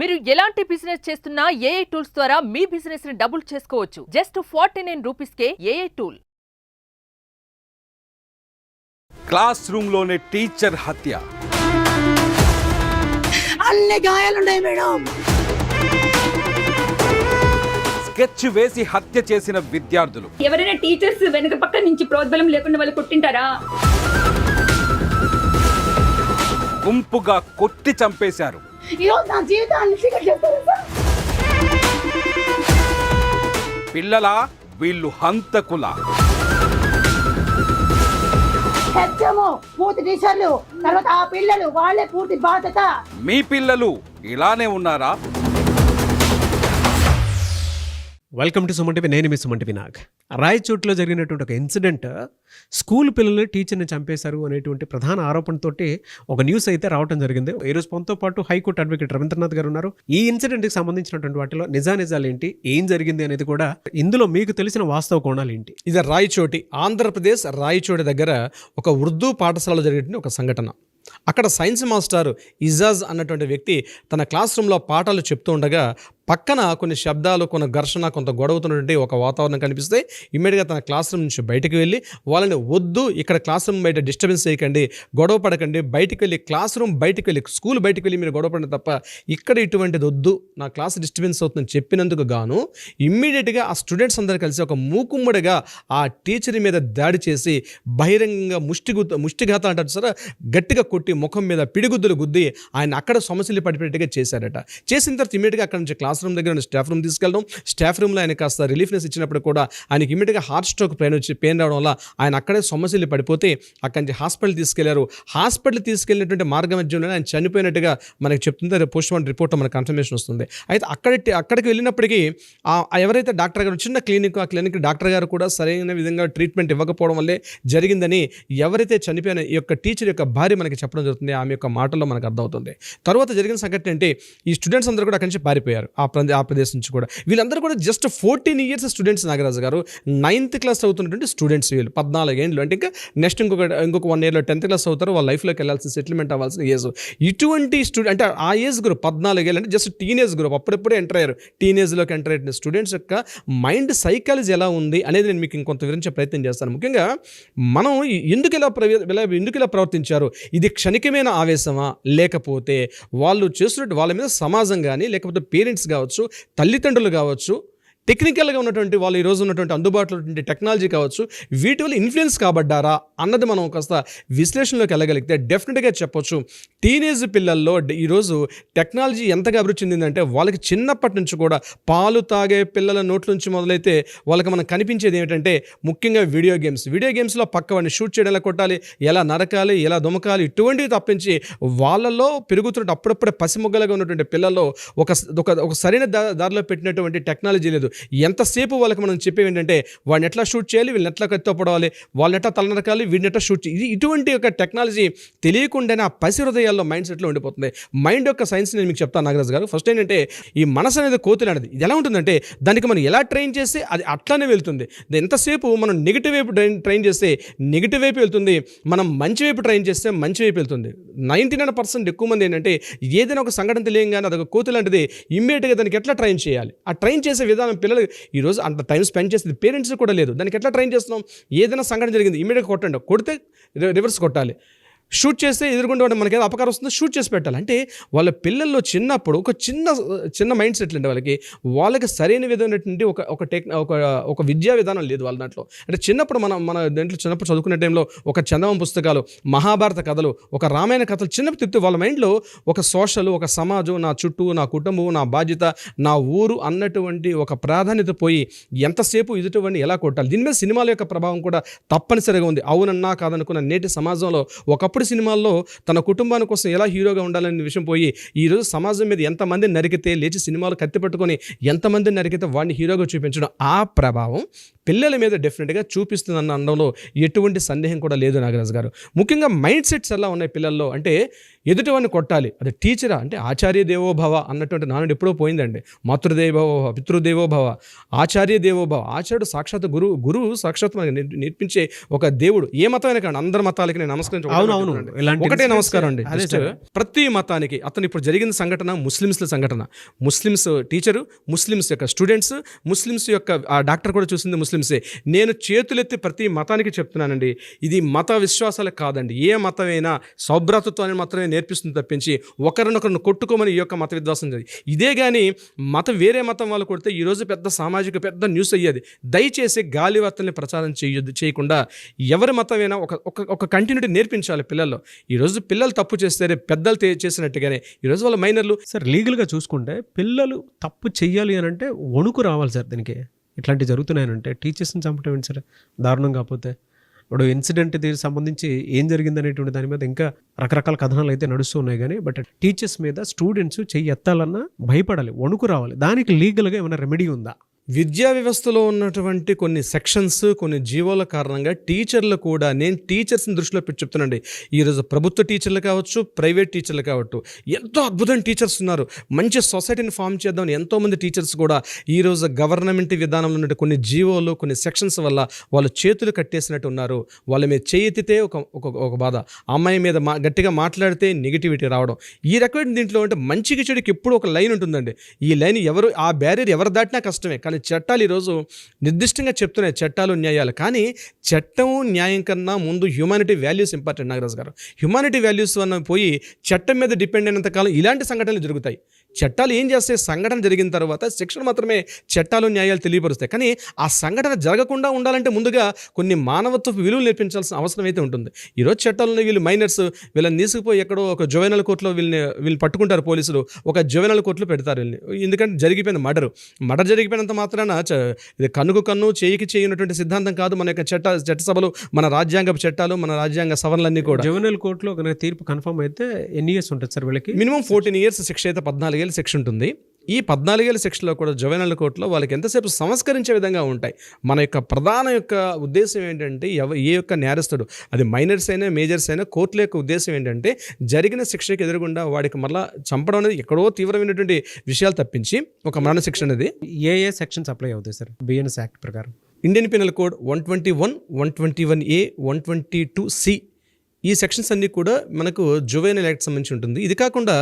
మీరు ఎలాంటి బిజినెస్ చేస్తున్నా ఏఐ టూల్స్ ద్వారా మీ బిజినెస్ ని డబుల్ చేసుకోవచ్చు. జస్ట్ 49 రూపీస్కే ఏఐ టూల్. క్లాస్ రూమ్ లోనే టీచర్ హత్య. అన్ని గాయాలున్నాయి మేడం. స్కెచ్ వేసి హత్య చేసిన విద్యార్థులు. ఎవరైనా టీచర్స్ వెనక పక్క నుంచి ప్రోద్బలం లేకుండా వాళ్ళు కొట్టింటారా? గుంపుగా కొట్టి చంపేశారు. పిల్లల వీళ్ళు హంతకుల. పూర్తి టీచర్లు తర్వాత ఆ పిల్లలు వాళ్ళే పూర్తి బాధ్యత. మీ పిల్లలు ఇలానే ఉన్నారా? Welcome to Suman TV. నేను మీ సుమన్ టీవీ నాగ్. రాయచోట్లో జరిగినటువంటి ఒక ఇన్సిడెంట్, స్కూల్ పిల్లల్ని టీచర్ని చంపేశారు అనేటువంటి ప్రధాన ఆరోపణతోటి ఒక న్యూస్ అయితే రావడం జరిగింది. ఈరోజు మనతో పాటు హైకోర్టు అడ్వకేట్ రవీంద్రనాథ్ గారు ఉన్నారు. ఈ ఇన్సిడెంట్కి సంబంధించినటువంటి వాటిలో నిజాలు ఏంటి, ఏం జరిగింది అనేది కూడా, ఇందులో మీకు తెలిసిన వాస్తవ కోణాలు ఏంటి? ఇది రాయచోటి, ఆంధ్రప్రదేశ్ రాయచోటి దగ్గర ఒక ఉర్దూ పాఠశాలలో జరిగినటువంటి ఒక సంఘటన. అక్కడ సైన్స్ మాస్టర్ ఇజాజ్ అన్నటువంటి వ్యక్తి తన క్లాస్ రూమ్లో పాఠాలు చెప్తూ ఉండగా పక్కన కొన్ని శబ్దాలు, కొన్ని ఘర్షణ, కొంత గొడవతున్నటువంటి ఒక వాతావరణం కనిపిస్తే ఇమ్మీడియట్గా తన క్లాస్ రూమ్ నుంచి బయటకు వెళ్ళి వాళ్ళని వద్దు, ఇక్కడ క్లాస్ రూమ్ బయట డిస్టర్బెన్స్ చేయకండి, గొడవ పడకండి, బయటికి వెళ్ళి క్లాస్ రూమ్ బయటికి వెళ్ళి స్కూల్ బయటికి వెళ్ళి మీరు గొడవ పడండి తప్ప ఇక్కడ ఇటువంటిది వద్దు, నా క్లాస్ డిస్టర్బెన్స్ అవుతుందని చెప్పినందుకు గాను ఇమ్మీడియట్గా ఆ స్టూడెంట్స్ అందరూ కలిసి ఒక మూకుమ్మడిగా ఆ టీచర్ మీద దాడి చేసి బహిరంగంగా ముష్టిఘాత అంటారు సార్, గట్టిగా కొట్టి ముఖం మీద పిడిగుద్దులు గుద్ది ఆయన అక్కడ సమస్యలు పడిపెట్టుగా చేశారట. చేసిన తర్వాత ఇమ్మీడియట్గా అక్కడ నుంచి క్లాస్ రూమ్ దగ్గర స్టాఫ్ రూమ్ తీసుకెళ్ళడం, స్టాఫ్ రూమ్లో ఆయన కాస్త రిలీఫ్నెస్ ఇచ్చినప్పుడు కూడా ఆయనకి ఇమ్మీడియట్గా హార్ట్ స్ట్రోక్ పెయిన్ రావడం వల్ల ఆయన అక్కడే సమస్యలు పడిపోతే అక్కడి నుంచి హాస్పిటల్ తీసుకెళ్లారు. హాస్పిటల్ తీసుకెళ్ళినటువంటి మార్గ మధ్యంలో ఆయన చనిపోయినట్టుగా మనకి చెప్తుంది. పోస్ట్ మార్టం రిపోర్ట్ మనకు కన్ఫర్మేషన్ వస్తుంది. అయితే అక్కడికి వెళ్ళినప్పటికీ ఎవరైతే డాక్టర్ గారు, చిన్న క్లినిక్, ఆ క్లినిక్ డాక్టర్ గారు కూడా సరైన విధంగా ట్రీట్మెంట్ ఇవ్వకపోవడం వల్లే జరిగిందని ఎవరైతే చనిపోయిన ఈ యొక్క టీచర్ యొక్క భార్య మనకి చెప్పడం జరుగుతుంది. ఆమె యొక్క మాటల్లో మనకు అర్థమవుతుంది. తర్వాత జరిగిన సంఘటన అంటే ఈ స్టూడెంట్స్ అందరూ కూడా అక్కడి నుంచి పారిపోయారు, ఆ ప్రదేశం నుంచి కూడా. వీళ్ళందరూ కూడా జస్ట్ 14 years స్టూడెంట్స్. నాగరాజు గారు 9th క్లాస్ అవుతున్నటువంటి స్టూడెంట్స్ వీళ్ళు. 14 ఏళ్ళు అంటే ఇంకా నెక్స్ట్ ఇంకొక 1 yearలో 10th క్లాస్ అవుతారు. వాళ్ళ లైఫ్లోకి వెళ్ళాల్సిన, సెటిల్మెంట్ అవ్వాల్సిన ఏజ్. ఇటువంటి స్టూడెంట్ అంటే ఆ ఏజ్ గ్రూప్ 14 ఏళ్ళు అంటే జస్ట్ టీనేజ్ గ్రూప్, అప్పుడెప్పుడే ఎంటర్ అయ్యారు, టీనేజ్లోకి ఎంటర్ అయిన స్టూడెంట్స్ యొక్క మైండ్ సైకాలజీ ఎలా ఉంది అనేది నేను మీకు ఇంకొంత వివరించే ప్రయత్నం చేస్తాను. ముఖ్యంగా మనం ఎందుకు ఇలా ప్రవర్తించారు, ఇది క్షణికమైన ఆవేశమా, లేకపోతే వాళ్ళు చేస్తున్నట్టు వాళ్ళ మీద సమాజం కానీ, లేకపోతే పేరెంట్స్ కావచ్చు, తల్లిదండ్రులు కావచ్చు, టెక్నికల్గా ఉన్నటువంటి వాళ్ళు ఈరోజు ఉన్నటువంటి అందుబాటులో ఉన్నటువంటి టెక్నాలజీ కావచ్చు, వీటి వల్ల ఇన్ఫ్లుయెన్స్ కాబడ్డారా అన్నది మనం కాస్త విశ్లేషణలోకి వెళ్ళగలిగితే డెఫినెట్గా చెప్పొచ్చు. టీనేజ్ పిల్లల్లో ఈరోజు టెక్నాలజీ ఎంతగా అభివృద్ధి చెందిందంటే వాళ్ళకి చిన్నప్పటి నుంచి కూడా పాలు తాగే పిల్లల నోట్ల నుంచి మొదలైతే వాళ్ళకి మనం కనిపించేది ఏమిటంటే ముఖ్యంగా వీడియో గేమ్స్లో పక్కవాడిని షూట్ చేయడం, ఎలా కొట్టాలి, ఎలా నరకాలి, ఎలా దుమకాలి, ఇటువంటివి తప్పించి వాళ్ళలో పెరుగుతున్న అప్పుడప్పుడే పసిమొగ్గలుగా ఉన్నటువంటి పిల్లల్లో ఒక సరైన దారిలో పెట్టినటువంటి టెక్నాలజీ లేదు. ఎంతసేపు వాళ్ళకి మనం చెప్పేవి ఏంటంటే వాడిని ఎట్లా షూట్ చేయాలి, వీళ్ళని ఎట్లా కత్తిపడాలి, వాళ్ళని ఎట్లా తలనరకాలి, వీడిని ఎట్లా షూట్ చేయాలి, ఇటువంటి ఒక టెక్నాలజీ తెలియకుండానే ఆ పసి హృదయాల్లో మైండ్ సెట్లో ఉండిపోతుంది. మైండ్ యొక్క సైన్స్ నేను మీకు చెప్తాను నాగరాజు గారు. ఫస్ట్ ఏంటంటే ఈ మనసు అనేది కోతులాంటిది. ఇది ఎలా ఉంటుందంటే దానికి మనం ఎలా ట్రైన్ చేస్తే అది అట్లానే వెళ్తుంది. ఎంతసేపు మనం నెగిటివ్ వైపు ట్రైన్ చేస్తే నెగిటివ్ వైపు వెళ్తుంది, మనం మంచి వైపు ట్రైన్ చేస్తే మంచి వైపు వెళ్తుంది. 99% ఎక్కువ మంది ఏంటంటే ఏదైనా ఒక సంఘటన తెలియగానే అదొక కోతి లాంటిది, ఇమ్మీడియట్గా దానికి ఎట్లా ట్రైన్ చేయాలి, ఆ ట్రైన్ చేసే విధానం పిల్లలు ఈరోజు అంత టైం స్పెండ్ చేసేది పేరెంట్స్ కూడా లేదు. దానికి ఎట్లా ట్రైన్ చేస్తున్నాం, ఏదైనా సంఘటన జరిగింది ఇమ్మీడియట్గా కొట్టండి, కొడితే రివర్స్ కొట్టాలి, షూట్ చేస్తే ఎదుర్కొంటే మనకి ఏదో అపకారం వస్తుందో షూట్ చేసి పెట్టాలి. అంటే వాళ్ళ పిల్లల్లో చిన్నప్పుడు ఒక చిన్న మైండ్ సెట్లు అంటే వాళ్ళకి సరైన విధమైనటువంటి ఒక విద్యా విధానం లేదు వాళ్ళ దాంట్లో. అంటే చిన్నప్పుడు మన దాంట్లో చిన్నప్పుడు చదువుకునే టైంలో ఒక చందమామ పుస్తకాలు, మహాభారత కథలు, ఒక రామాయణ కథలు చిన్నప్పుడు తిప్పితే వాళ్ళ మైండ్లో ఒక సోషల్, ఒక సమాజం, నా చుట్టూ, నా కుటుంబం, నా బాధ్యత, నా ఊరు అన్నటువంటి ఒక ప్రాధాన్యత పోయి ఎంతసేపు ఎదుటివాడిని ఎలా కొట్టాలి. దీని మీద సినిమాల యొక్క ప్రభావం కూడా తప్పనిసరిగా ఉంది. అవునన్నా కాదనుకున్న నేటి సమాజంలో ఒకప్పుడు సినిమాల్లో తన కుటుంబాని కోసం ఎలా హీరోగా ఉండాలనే విషయం పోయి ఈరోజు సమాజం మీద ఎంతమంది నరికితే లేచి సినిమాలు కత్తి పట్టుకొని ఎంతమంది నరికితే వాడిని హీరోగా చూపించడం, ఆ ప్రభావం పిల్లల మీద డెఫినెట్గా చూపిస్తుందన్న అనడంలో ఎటువంటి సందేహం కూడా లేదు నాగరాజు గారు. ముఖ్యంగా మైండ్ సెట్స్ ఎలా ఉన్నాయి పిల్లల్లో అంటే ఎదుటివాడిని కొట్టాలి. అది టీచరా అంటే ఆచార్య దేవోభవ అన్నటువంటి నానుడు ఎప్పుడో పోయిందండి. మాతృదేవోభవ, పితృదేవోభవ, ఆచార్య దేవోభవ. ఆచార్యుడు సాక్షాత్ గురువు సాక్షాత్ మనకి నేర్పించే ఒక దేవుడు. ఏ మతమైనా కానీ అందరి మతాలకి నేను అవునవును. ఇలాంటి ఒకటే నమస్కారం అండి. అదే Just సార్. ప్రతి మతానికి అతను ఇప్పుడు జరిగిన సంఘటన ముస్లిమ్స్ల సంఘటన. ముస్లిమ్స్ టీచరు, ముస్లిమ్స్ యొక్క స్టూడెంట్స్, ముస్లిమ్స్ యొక్క ఆ డాక్టర్ కూడా చూసింది ముస్లిమ్సే. నేను చేతులెత్తి ప్రతి మతానికి చెప్తున్నానండి, ఇది మత విశ్వాసాలకు కాదండి. ఏ మతమైనా సౌభ్రాతృత్వాన్ని మాత్రమే నేర్పిస్తుంది తప్పించి ఒకరినొకరిని కొట్టుకోమని ఈ యొక్క మత విద్వాసం జరిగింది. ఇదే కానీ వేరే మతం వాళ్ళు కొడితే ఈరోజు పెద్ద సామాజిక పెద్ద న్యూస్ అయ్యేది. దయచేసి గాలి వార్తల్ని ప్రచారం చేయకుండా ఎవరి మతమైనా ఒక కంటిన్యూటీ నేర్పించాలి పిల్లల్లో. ఈరోజు పిల్లలు తప్పు చేస్తే పెద్దలు చేసినట్టుగానే ఈరోజు వాళ్ళ మైనర్లు. సార్ లీగల్గా చూసుకుంటే పిల్లలు తప్పు చెయ్యాలి అని అంటే వణుకు రావాలి సార్. దీనికి ఇట్లాంటివి జరుగుతున్నాయనంటే టీచర్స్ని చంపటం ఏంటి సార్ దారుణం. కాకపోతే ఇప్పుడు ఇన్సిడెంట్ దీనికి సంబంధించి ఏం జరిగింది అనేటువంటి దాని మీద ఇంకా రకరకాల కథనాలు అయితే నడుస్తూ ఉన్నాయి. కానీ బట్ టీచర్స్ మీద స్టూడెంట్స్ చెయ్యి ఎత్తాలన్నా భయపడాలి, వణుకు రావాలి. దానికి లీగల్గా ఏమైనా రెమెడీ ఉందా? విద్యా వ్యవస్థలో ఉన్నటువంటి కొన్ని సెక్షన్స్, కొన్ని జీవోల కారణంగా టీచర్లు కూడా, నేను టీచర్స్ని దృష్టిలో పెట్టి చెప్తున్నానండి, ఈరోజు ప్రభుత్వ టీచర్లు కావచ్చు, ప్రైవేట్ టీచర్లు కావచ్చు, ఎంతో అద్భుతమైన టీచర్స్ ఉన్నారు. మంచి సొసైటీని ఫామ్ చేద్దామని ఎంతోమంది టీచర్స్ కూడా ఈరోజు గవర్నమెంట్ విధానంలో ఉన్న కొన్ని జీవోలు, కొన్ని సెక్షన్స్ వల్ల వాళ్ళు చేతులు కట్టేసినట్టు ఉన్నారు. వాళ్ళ మీద చేయెత్తితే ఒక బాధ, అమ్మాయి మీద గట్టిగా మాట్లాడితే నెగిటివిటీ రావడం. ఈ రకమైన దీంట్లో అంటే మంచికి చెడుకి ఎప్పుడు ఒక లైన్ ఉంటుందండి. ఈ లైన్ ఆ బ్యారియర్ ఎవరు దాటినా కష్టమే. కానీ చట్టాలు ఈరోజు నిర్దిష్టంగా చెప్తున్నాయి, చట్టాలు న్యాయాలు. కానీ చట్టం న్యాయం కన్నా ముందు హ్యూమానిటీ వాల్యూస్ ఇంపార్టెంట్. నాగరాజు గారు, హ్యూమానిటీ వాల్యూస్ అన్న పోయి చట్టం మీద డిపెండ్ అయినంత కాలం ఇలాంటి సంఘటనలు జరుగుతాయి. చట్టాలు ఏం చేస్తే సంఘటన జరిగిన తర్వాత శిక్షణ మాత్రమే చట్టాలు న్యాయాలు తెలియపరుస్తాయి. కానీ ఆ సంఘటన జరగకుండా ఉండాలంటే ముందుగా కొన్ని మానవత్వపు విలువలు నేర్పించాల్సిన అవసరం అయితే ఉంటుంది. ఈరోజు చట్టాలను వీళ్ళు మైనర్స్ వీళ్ళని తీసుకుపోయి ఎక్కడో ఒక జువెనల్ కోర్టులో వీళ్ళు పట్టుకుంటారు పోలీసులు, ఒక జువెనల్ కోర్టులో పెడతారు వీళ్ళని. ఎందుకంటే జరిగిపోయింది మర్డర్ జరిగిపోయినంత మాత్రాన ఇది కన్నుకు కన్ను చేయికి చేయనటువంటి సిద్ధాంతం కాదు మన యొక్క చట్టసభలు, మన రాజ్యాంగ చట్టాలు, మన రాజ్యాంగ సవరణలన్నీ కూడా. జువెనల్ కోర్టులో తీర్పు కన్ఫర్మ్ అయితే ఎన్ని ఇయర్స్ ఉంటుంది సార్ వీళ్ళకి? మినిమం 14 years శిక్ష అయితే 14 ఏళ్ళ శిక్ష ఉంటుంది. ఈ 14 ఏళ్ళ శిక్షలో కూడా జువెనల్ కోర్టులో వాళ్ళకి ఎంతసేపు సంస్కరించే విధంగా ఉంటాయి. మన యొక్క ప్రధాన ఉద్దేశం ఏంటంటే ఏ యొక్క నేరస్తుడు, అది మైనర్స్ అయినా మేజర్స్ అయినా, కోర్టుల యొక్క ఉద్దేశం ఏంటంటే జరిగిన శిక్షకి ఎదురుగుండా వాడికి మళ్ళీ చంపడం అనేది ఎక్కడో తీవ్రమైనటువంటి విషయాలు తప్పించి ఒక మరణ శిక్ష అనేది. ఏ సెక్షన్స్ అప్లై అవుతాయి సార్ బిఎన్ఎస్ యాక్ట్ ప్రకారం? Indian penal code 121, 121A, 122C ఈ సెక్షన్స్ అన్నీ కూడా మనకు జువెనైల్ యాక్ట్ సంబంధించి ఉంటుంది. ఇది కాకుండా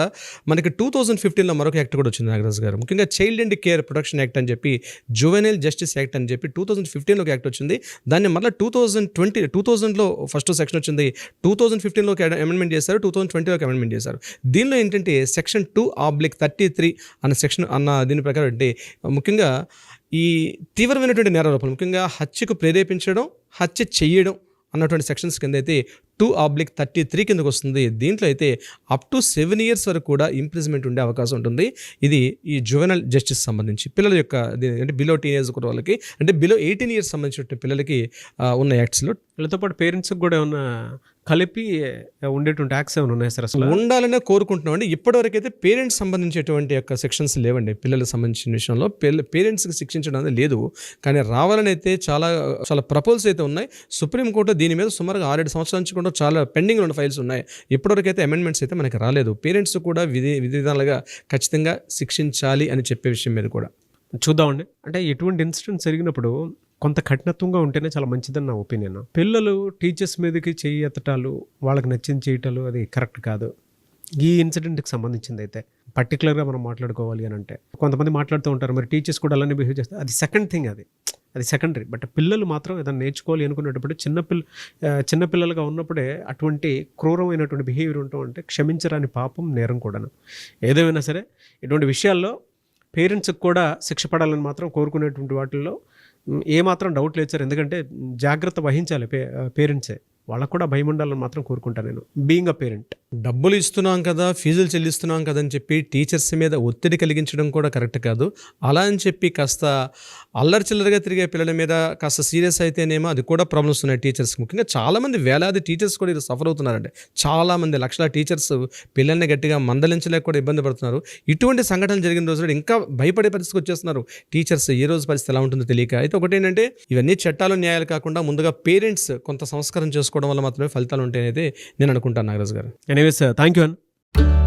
మనకి 2015లో మరొక యాక్ట్ కూడా వచ్చింది నాగరాజు గారు. ముఖ్యంగా child and care protection act అని చెప్పి, జువెనైల్ జస్టిస్ యాక్ట్ అని చెప్పి 2015లో ఒక యాక్ట్ వచ్చింది. దాన్ని మళ్ళీ 2000లో ఫస్ట్ సెక్షన్ వచ్చింది, 2015లో అమెండ్మెంట్ చేశారు, 2020లో అమెండ్మెంట్ చేశారు. దీనిలో ఏంటంటే సెక్షన్ 2/33 అన్న సెక్షన్ దీని ప్రకారం అంటే ముఖ్యంగా ఈ తీవ్రమైనటువంటి నేరారోపణలు, ముఖ్యంగా హత్యకు ప్రేరేపించడం, హత్య చేయడం అన్నటువంటి సెక్షన్స్ కింద అయితే 2/33 కిందకు వస్తుంది. దీంట్లో అయితే అప్ టు 7 years వరకు కూడా ఇంప్రిజ్మెంట్ ఉండే అవకాశం ఉంటుంది. ఇది ఈ జువెనల్ జస్టిస్ సంబంధించి పిల్లల యొక్క అంటే బిలో టీనేజ్ కూడా వాళ్ళకి, అంటే బిలో 18 years సంబంధించిన పిల్లలకి ఉన్న యాక్ట్స్లో. వీళ్ళతో పాటు పేరెంట్స్కి కూడా ఏమన్నా కలిపి ఉండేటువంటి యాక్ట్స్ ఏమైనా ఉన్నాయి సార్? అసలు ఉండాలనే కోరుకుంటున్నాం అండి. ఇప్పటివరకు అయితే పేరెంట్స్ సంబంధించేటువంటి యొక్క సెక్షన్స్ లేవండి. పిల్లలకు సంబంధించిన విషయంలో పేరెంట్స్కి శిక్షించడం అనేది లేదు. కానీ రావాలని అయితే చాలా ప్రపోజల్స్ అయితే ఉన్నాయి. సుప్రీంకోర్టు దీని మీద సుమారుగా 6-7 సంవత్సరాల నుంచి కూడా చాలా పెండింగ్ ఉన్న ఫైల్స్ ఉన్నాయి. ఇప్పటివరకు అయితే అమెండ్మెంట్స్ అయితే మనకి రాలేదు. పేరెంట్స్ కూడా విధి విధాలుగా ఖచ్చితంగా శిక్షించాలి అని చెప్పే విషయం మీద కూడా చూద్దామండి. అంటే ఎటువంటి ఇన్సిడెంట్స్ జరిగినప్పుడు కొంత కఠినత్వంగా ఉంటేనే చాలా మంచిదని నా ఒపీనియన్. పిల్లలు టీచర్స్ మీదకి చెయ్యి ఎత్తటాలు, వాళ్ళకి నచ్చింది చేయటాలు అది కరెక్ట్ కాదు. ఈ ఇన్సిడెంట్కి సంబంధించింది అయితే పర్టికులర్గా మనం మాట్లాడుకోవాలి అని అంటే కొంతమంది మాట్లాడుతూ ఉంటారు, మరి టీచర్స్ కూడా అలానే బిహేవ్ చేస్తారు. అది సెకండ్ థింగ్, అది సెకండరీ. బట్ పిల్లలు మాత్రం ఏదైనా నేర్చుకోవాలి అనుకునేటప్పుడు చిన్నపిల్లలుగా ఉన్నప్పుడే అటువంటి క్రూరమైనటువంటి బిహేవియర్ ఉండటం అంటే క్షమించరాని పాపం, నేరం కూడాను. ఏదేమైనా సరే ఇటువంటి విషయాల్లో పేరెంట్స్కి కూడా శిక్ష పడాలని మాత్రం కోరుకునేటువంటి వాటిల్లో ఏమాత్రం డౌట్ లేదు సార్. ఎందుకంటే జాగ్రత్త వహించాలి పేరెంట్సే, వాళ్ళకు కూడా భయం ఉండాలని మాత్రం కోరుకుంటాను నేను, బీయింగ్ అ పేరెంట్. డబ్బులు ఇస్తున్నాం కదా, ఫీజులు చెల్లిస్తున్నాం కదా అని చెప్పి టీచర్స్ మీద ఒత్తిడి కలిగించడం కూడా కరెక్ట్ కాదు. అలా అని చెప్పి కాస్త అల్లరి చిల్లరగా తిరిగే పిల్లల మీద కాస్త సీరియస్ అయితేనేమో అది కూడా ప్రాబ్లమ్స్ ఉన్నాయి టీచర్స్. ముఖ్యంగా చాలామంది వేలాది టీచర్స్ కూడా ఇది సఫర్ అవుతున్నారండి. చాలామంది లక్షల టీచర్స్ పిల్లల్ని గట్టిగా మందలించలేక కూడా ఇబ్బంది పడుతున్నారు. ఇటువంటి సంఘటనలు జరిగిన రోజుల్లో ఇంకా భయపడే పరిస్థితికి వచ్చేస్తున్నారు టీచర్స్. ఏ రోజు పరిస్థితి ఎలా ఉంటుందో తెలియక. అయితే ఒకటేంటంటే ఇవన్నీ చట్టాలు న్యాయాలు కాకుండా ముందుగా పేరెంట్స్ కొంత సంస్కారం చేసుకోవడం వల్ల మాత్రమే ఫలితాలు ఉంటాయనేది నేను అనుకుంటాను నాగరాజు గారు. ఎనీవేస్ థ్యాంక్ యూ అన్న. ఆ